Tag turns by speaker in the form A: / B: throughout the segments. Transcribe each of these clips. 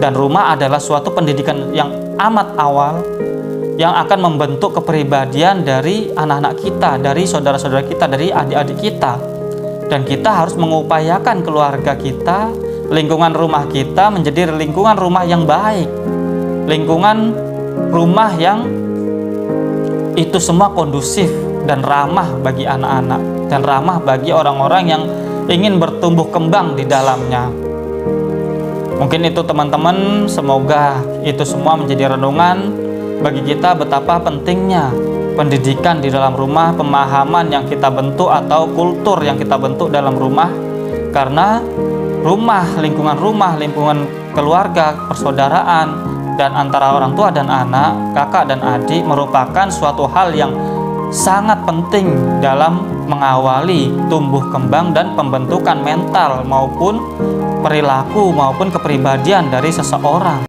A: Dan rumah adalah suatu pendidikan yang amat awal yang akan membentuk kepribadian dari anak-anak kita, dari saudara-saudara kita, dari adik-adik kita. Dan kita harus mengupayakan keluarga kita, lingkungan rumah kita menjadi lingkungan rumah yang baik, lingkungan rumah yang itu semua kondusif dan ramah bagi anak-anak, dan ramah bagi orang-orang yang ingin bertumbuh kembang di dalamnya. Mungkin itu teman-teman, semoga itu semua menjadi renungan bagi kita betapa pentingnya pendidikan di dalam rumah, pemahaman yang kita bentuk atau kultur yang kita bentuk dalam rumah. Karena lingkungan keluarga, persaudaraan, dan antara orang tua dan anak, kakak dan adik merupakan suatu hal yang sangat penting dalam mengawali tumbuh kembang dan pembentukan mental maupun perilaku maupun kepribadian dari seseorang.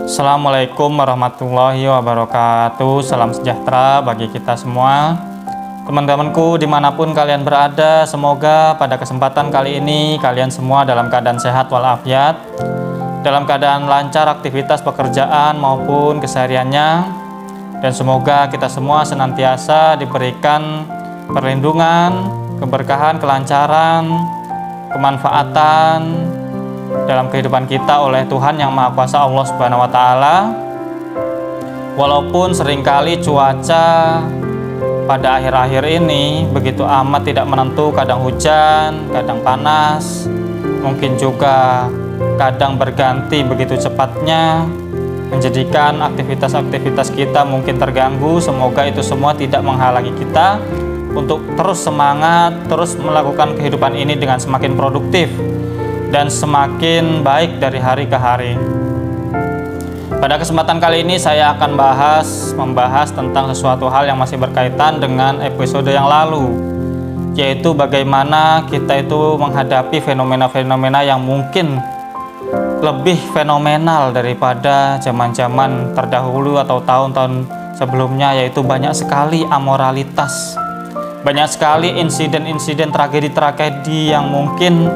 A: Assalamualaikum warahmatullahi wabarakatuh. Salam sejahtera bagi kita semua. Teman-temanku dimanapun kalian berada, semoga pada kesempatan kali ini kalian semua dalam keadaan sehat walafiat, dalam keadaan lancar aktivitas pekerjaan maupun kesehariannya, dan semoga kita semua senantiasa diberikan perlindungan, keberkahan, kelancaran, kemanfaatan dalam kehidupan kita oleh Tuhan Yang Maha Kuasa Allah Subhanahu wa Ta'ala. Walaupun seringkali cuaca pada akhir-akhir ini begitu amat tidak menentu, kadang hujan, kadang panas, mungkin juga kadang berganti begitu cepatnya, menjadikan aktivitas-aktivitas kita mungkin terganggu. Semoga itu semua tidak menghalangi kita untuk terus semangat, terus melakukan kehidupan ini dengan semakin produktif dan semakin baik dari hari ke hari. Pada kesempatan kali ini saya akan membahas tentang sesuatu hal yang masih berkaitan dengan episode yang lalu, yaitu bagaimana kita itu menghadapi fenomena-fenomena yang mungkin lebih fenomenal daripada zaman-zaman terdahulu atau tahun-tahun sebelumnya, yaitu banyak sekali amoralitas, banyak sekali insiden-insiden tragedi-tragedi yang mungkin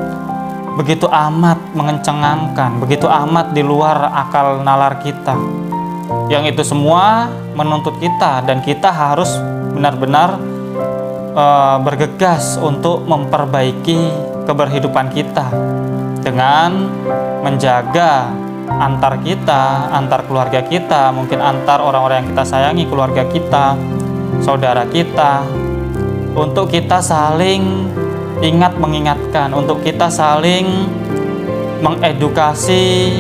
A: begitu amat mengencengangkan, begitu amat di luar akal nalar kita, yang itu semua menuntut kita dan kita harus benar-benar bergegas untuk memperbaiki keberhidupan kita dengan menjaga antar kita, antar keluarga kita, mungkin antar orang-orang yang kita sayangi, keluarga kita, saudara kita, untuk kita saling mengingatkan, untuk kita saling mengedukasi,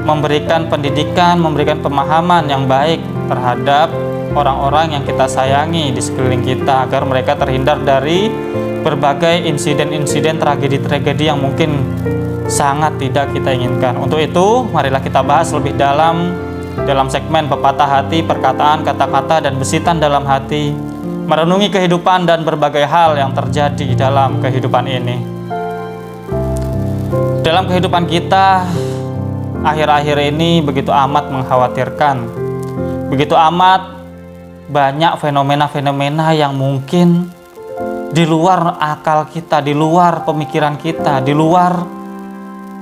A: memberikan pendidikan, memberikan pemahaman yang baik terhadap orang-orang yang kita sayangi di sekeliling kita, agar mereka terhindar dari berbagai insiden-insiden tragedi-tragedi yang mungkin sangat tidak kita inginkan. Untuk itu, marilah kita bahas lebih dalam segmen pepatah hati, perkataan, kata-kata, dan bisitan dalam hati, merenungi kehidupan dan berbagai hal yang terjadi dalam kehidupan ini. Dalam kehidupan kita, akhir-akhir ini begitu amat mengkhawatirkan. Begitu amat banyak fenomena-fenomena yang mungkin di luar akal kita, di luar pemikiran kita, di luar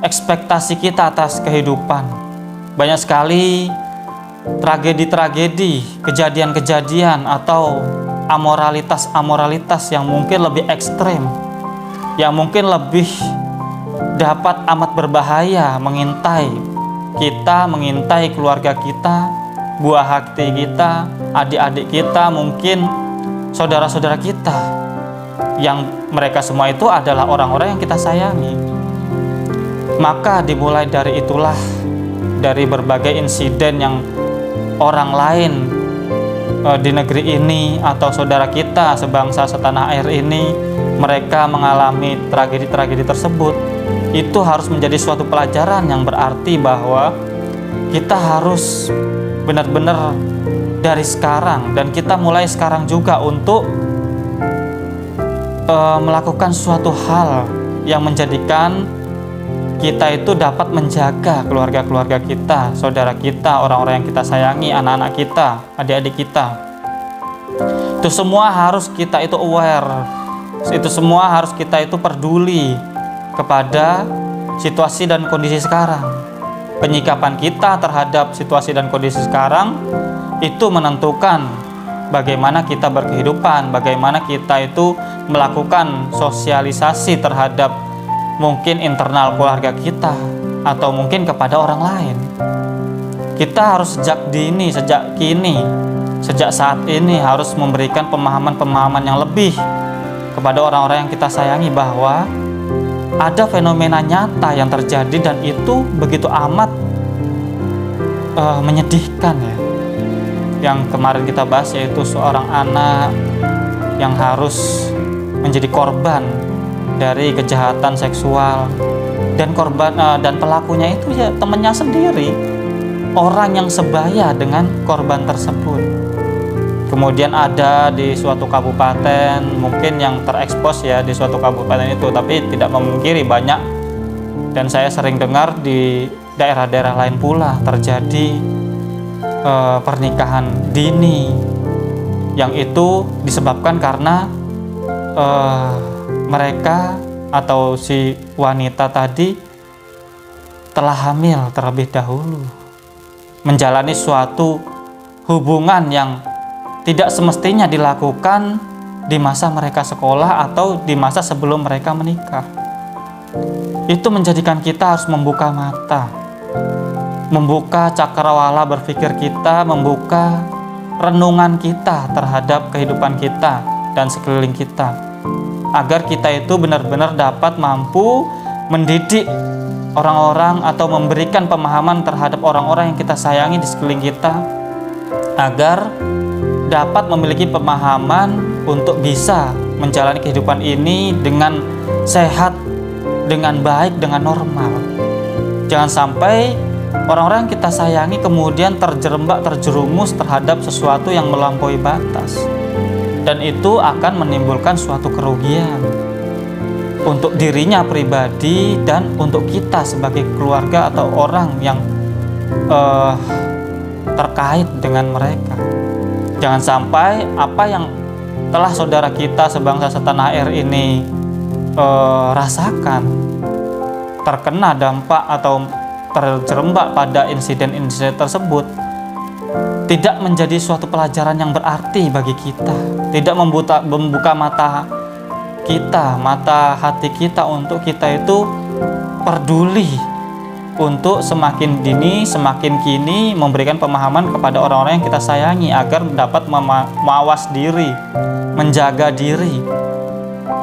A: ekspektasi kita atas kehidupan. Banyak sekali tragedi-tragedi, kejadian-kejadian atau amoralitas yang mungkin lebih ekstrem, yang mungkin lebih dapat amat berbahaya mengintai kita, mengintai keluarga kita, buah hati kita, adik-adik kita, mungkin saudara-saudara kita, yang mereka semua itu adalah orang-orang yang kita sayangi. Maka dimulai dari itulah, dari berbagai insiden yang orang lain di negeri ini atau saudara kita sebangsa setanah air ini mereka mengalami tragedi-tragedi tersebut, itu harus menjadi suatu pelajaran yang berarti bahwa kita harus benar-benar dari sekarang, dan kita mulai sekarang juga untuk melakukan suatu hal yang menjadikan kita itu dapat menjaga keluarga-keluarga kita, saudara kita, orang-orang yang kita sayangi, anak-anak kita, adik-adik kita. Itu semua harus kita itu aware. Itu semua harus kita itu peduli kepada situasi dan kondisi sekarang. Penyikapan kita terhadap situasi dan kondisi sekarang itu menentukan bagaimana kita berkehidupan, bagaimana kita itu melakukan sosialisasi terhadap mungkin internal keluarga kita atau mungkin kepada orang lain. Kita harus sejak dini, sejak kini, sejak saat ini harus memberikan pemahaman-pemahaman yang lebih kepada orang-orang yang kita sayangi bahwa ada fenomena nyata yang terjadi dan itu begitu amat menyedihkan ya. Yang kemarin kita bahas yaitu seorang anak yang harus menjadi korban dari kejahatan seksual dan dan pelakunya itu ya temannya sendiri, orang yang sebaya dengan korban tersebut. Kemudian ada di suatu kabupaten mungkin yang terekspos ya di suatu kabupaten itu, tapi tidak memungkiri banyak dan saya sering dengar di daerah-daerah lain pula terjadi pernikahan dini yang itu disebabkan karena mereka atau si wanita tadi telah hamil terlebih dahulu, menjalani suatu hubungan yang tidak semestinya dilakukan di masa mereka sekolah atau di masa sebelum mereka menikah. Itu menjadikan kita harus membuka mata, membuka cakrawala berpikir kita, membuka renungan kita terhadap kehidupan kita dan sekeliling kita, agar kita itu benar-benar dapat mampu mendidik orang-orang atau memberikan pemahaman terhadap orang-orang yang kita sayangi di sekeliling kita, agar dapat memiliki pemahaman untuk bisa menjalani kehidupan ini dengan sehat, dengan baik, dengan normal. Jangan sampai orang-orang yang kita sayangi kemudian terjerumus terhadap sesuatu yang melampaui batas, dan itu akan menimbulkan suatu kerugian untuk dirinya pribadi dan untuk kita sebagai keluarga atau orang yang terkait dengan mereka. Jangan sampai apa yang telah saudara kita sebangsa setanah air ini rasakan, terkena dampak atau terjerembab pada insiden-insiden tersebut, tidak menjadi suatu pelajaran yang berarti bagi kita, tidak membuka mata kita, mata hati kita untuk kita itu peduli untuk semakin dini, semakin kini memberikan pemahaman kepada orang-orang yang kita sayangi agar dapat mawas diri, menjaga diri,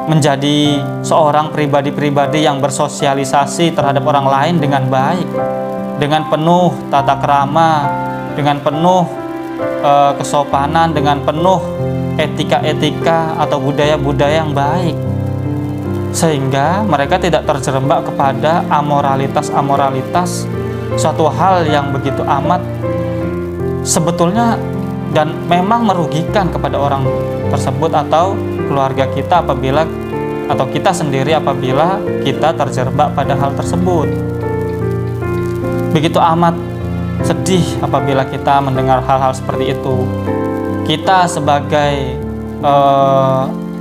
A: menjadi seorang pribadi-pribadi yang bersosialisasi terhadap orang lain dengan baik, dengan penuh tata krama, dengan penuh kesopanan, dengan penuh etika-etika atau budaya-budaya yang baik, sehingga mereka tidak terjerembab kepada amoralitas-amoralitas, suatu hal yang begitu amat sebetulnya dan memang merugikan kepada orang tersebut atau keluarga kita apabila atau kita sendiri apabila kita terjerembab pada hal tersebut. Begitu amat sedih apabila kita mendengar hal-hal seperti itu. Kita sebagai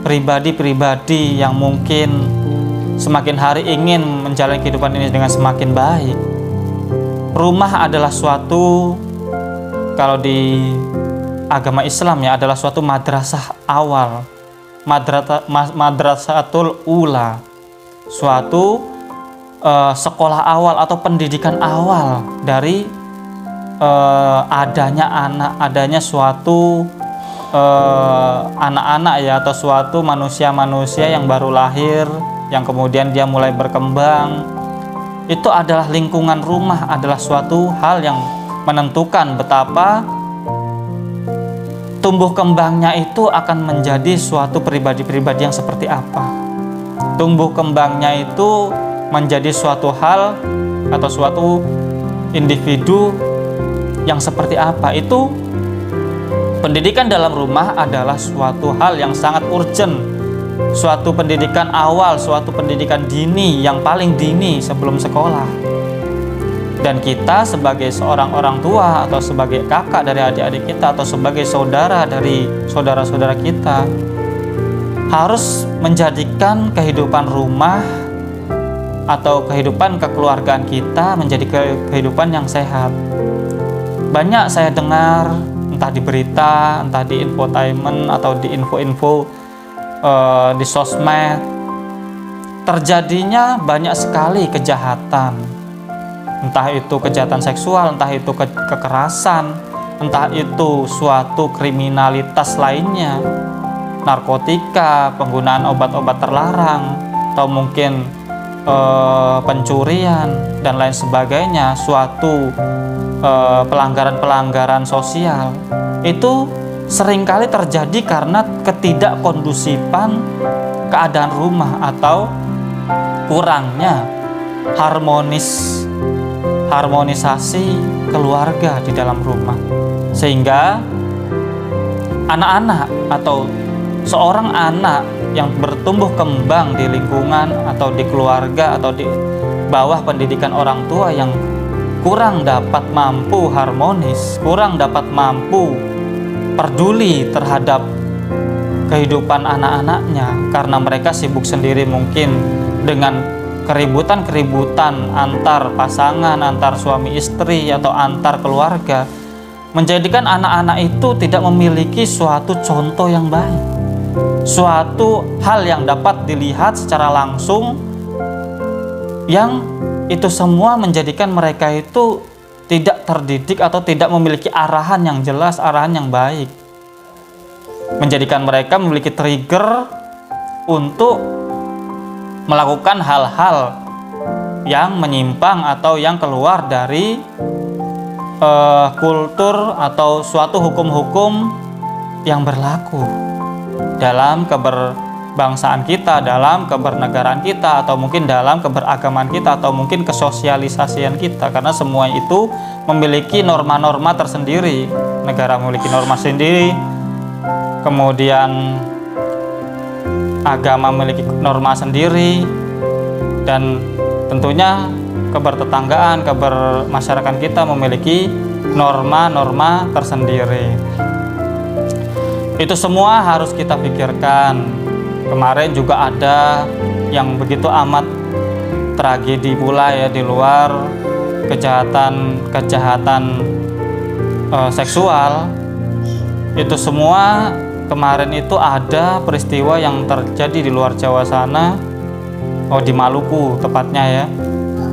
A: pribadi-pribadi yang mungkin semakin hari ingin menjalani kehidupan ini dengan semakin baik. Rumah adalah suatu, kalau di agama Islam ya, adalah suatu madrasah awal, madrasatul ula, suatu sekolah awal atau pendidikan awal dari adanya anak, adanya suatu anak-anak ya, atau suatu manusia-manusia yang baru lahir, yang kemudian dia mulai berkembang. Itu adalah lingkungan rumah, adalah suatu hal yang menentukan betapa tumbuh kembangnya itu akan menjadi suatu pribadi-pribadi yang seperti apa. Tumbuh kembangnya itu menjadi suatu hal atau suatu individu yang seperti apa. Itu pendidikan dalam rumah adalah suatu hal yang sangat urgent, suatu pendidikan awal, suatu pendidikan dini yang paling dini sebelum sekolah. Dan kita sebagai seorang orang tua atau sebagai kakak dari adik-adik kita atau sebagai saudara dari saudara-saudara kita harus menjadikan kehidupan rumah atau kehidupan kekeluargaan kita menjadi kehidupan yang sehat. Banyak saya dengar entah di berita, entah di infotainment atau di info-info di sosmed, terjadinya banyak sekali kejahatan. Entah itu kejahatan seksual, entah itu kekerasan, entah itu suatu kriminalitas lainnya, narkotika, penggunaan obat-obat terlarang, atau mungkin pencurian dan lain sebagainya, suatu pelanggaran-pelanggaran sosial. Itu seringkali terjadi karena ketidakkondusifan keadaan rumah atau kurangnya harmonisasi keluarga di dalam rumah, sehingga anak-anak atau seorang anak yang bertumbuh kembang di lingkungan atau di keluarga atau di bawah pendidikan orang tua yang kurang dapat mampu harmonis, kurang dapat mampu peduli terhadap kehidupan anak-anaknya karena mereka sibuk sendiri mungkin dengan keributan-keributan antar pasangan, antar suami istri atau antar keluarga, menjadikan anak-anak itu tidak memiliki suatu contoh yang baik, suatu hal yang dapat dilihat secara langsung, yang itu semua menjadikan mereka itu tidak terdidik atau tidak memiliki arahan yang jelas, arahan yang baik, menjadikan mereka memiliki trigger untuk melakukan hal-hal yang menyimpang atau yang keluar dari kultur atau suatu hukum-hukum yang berlaku dalam keberbangsaan kita, dalam kebernegaraan kita, atau mungkin dalam keberagaman kita, atau mungkin kesosialisasian kita, karena semua itu memiliki norma-norma tersendiri. Negara memiliki norma sendiri, kemudian agama memiliki norma sendiri, dan tentunya kebertetanggaan, kebermasyarakatan kita memiliki norma-norma tersendiri. Itu semua harus kita pikirkan. Kemarin juga ada yang begitu amat tragedi pula ya, di luar kejahatan seksual. Itu semua kemarin itu ada peristiwa yang terjadi di luar Jawa sana, di Maluku tepatnya ya.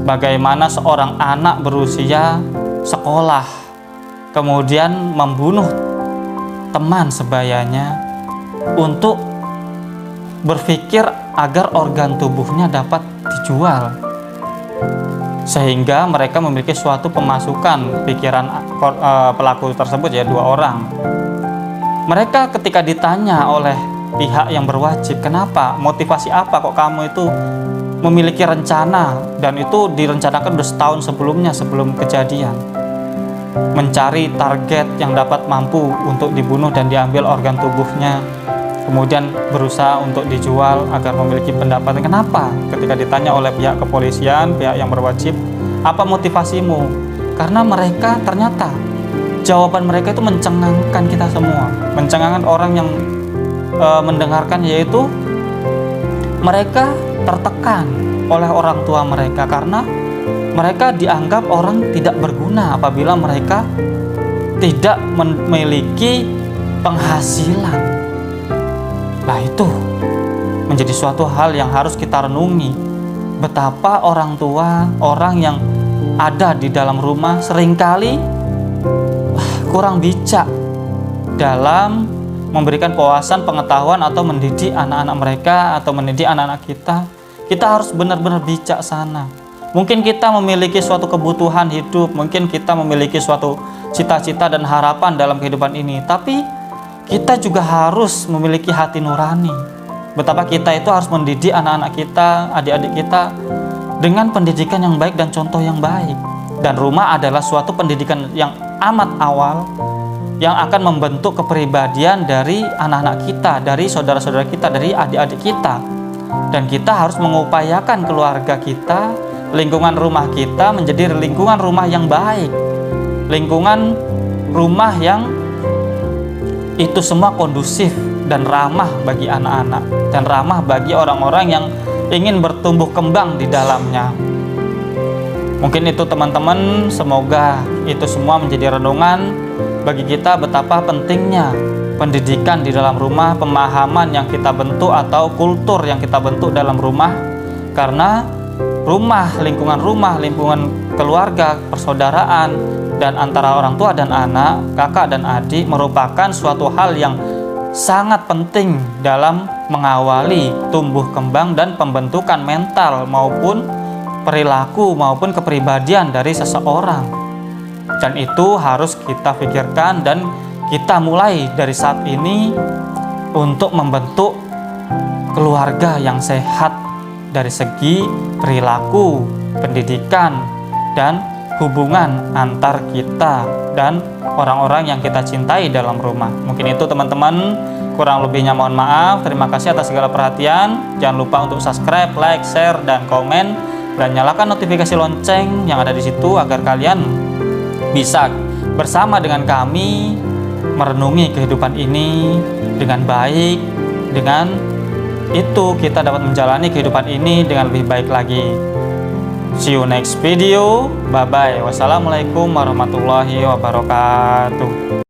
A: Bagaimana seorang anak berusia sekolah kemudian membunuh teman sebayanya untuk berpikir agar organ tubuhnya dapat dijual, sehingga mereka memiliki suatu pemasukan. Pikiran pelaku tersebut ya, 2 orang. Mereka ketika ditanya oleh pihak yang berwajib, kenapa, motivasi apa kok kamu itu memiliki rencana, dan itu direncanakan udah setahun sebelumnya, sebelum kejadian, mencari target yang dapat mampu untuk dibunuh dan diambil organ tubuhnya, kemudian berusaha untuk dijual agar memiliki pendapatan. Kenapa? Ketika ditanya oleh pihak kepolisian, pihak yang berwajib, apa motivasimu? Karena mereka ternyata jawaban mereka itu mencengangkan kita semua, mencengangkan orang yang mendengarkan, yaitu mereka tertekan oleh orang tua mereka karena mereka dianggap orang tidak berguna apabila mereka tidak memiliki penghasilan. Nah, itu menjadi suatu hal yang harus kita renungi, betapa orang tua, orang yang ada di dalam rumah seringkali kurang bijak dalam memberikan wawasan pengetahuan atau mendidik anak-anak mereka atau mendidik anak-anak kita. Kita harus benar-benar bijaksana. Mungkin kita memiliki suatu kebutuhan hidup, mungkin kita memiliki suatu cita-cita dan harapan dalam kehidupan ini, tapi kita juga harus memiliki hati nurani. Betapa kita itu harus mendidik anak-anak kita, adik-adik kita dengan pendidikan yang baik dan contoh yang baik. Dan rumah adalah suatu pendidikan yang amat awal yang akan membentuk kepribadian dari anak-anak kita, dari saudara-saudara kita, dari adik-adik kita. Dan kita harus mengupayakan keluarga kita, lingkungan rumah kita menjadi lingkungan rumah yang baik, lingkungan rumah yang itu semua kondusif dan ramah bagi anak-anak dan ramah bagi orang-orang yang ingin bertumbuh kembang di dalamnya. Mungkin itu teman-teman, semoga itu semua menjadi renungan bagi kita betapa pentingnya pendidikan di dalam rumah, pemahaman yang kita bentuk atau kultur yang kita bentuk dalam rumah. Karena lingkungan keluarga, persaudaraan, dan antara orang tua dan anak, kakak dan adik merupakan suatu hal yang sangat penting dalam mengawali tumbuh kembang dan pembentukan mental maupun perilaku maupun kepribadian dari seseorang. Dan itu harus kita pikirkan dan kita mulai dari saat ini untuk membentuk keluarga yang sehat dari segi perilaku, pendidikan, dan hubungan antar kita dan orang-orang yang kita cintai dalam rumah. Mungkin itu teman-teman, kurang lebihnya mohon maaf. Terima kasih atas segala perhatian. Jangan lupa untuk subscribe, like, share, dan komen, dan nyalakan notifikasi lonceng yang ada di situ agar kalian bisa bersama dengan kami merenungi kehidupan ini dengan baik. Dengan itu kita dapat menjalani kehidupan ini dengan lebih baik lagi. See you next video. Bye bye. Wassalamualaikum warahmatullahi wabarakatuh.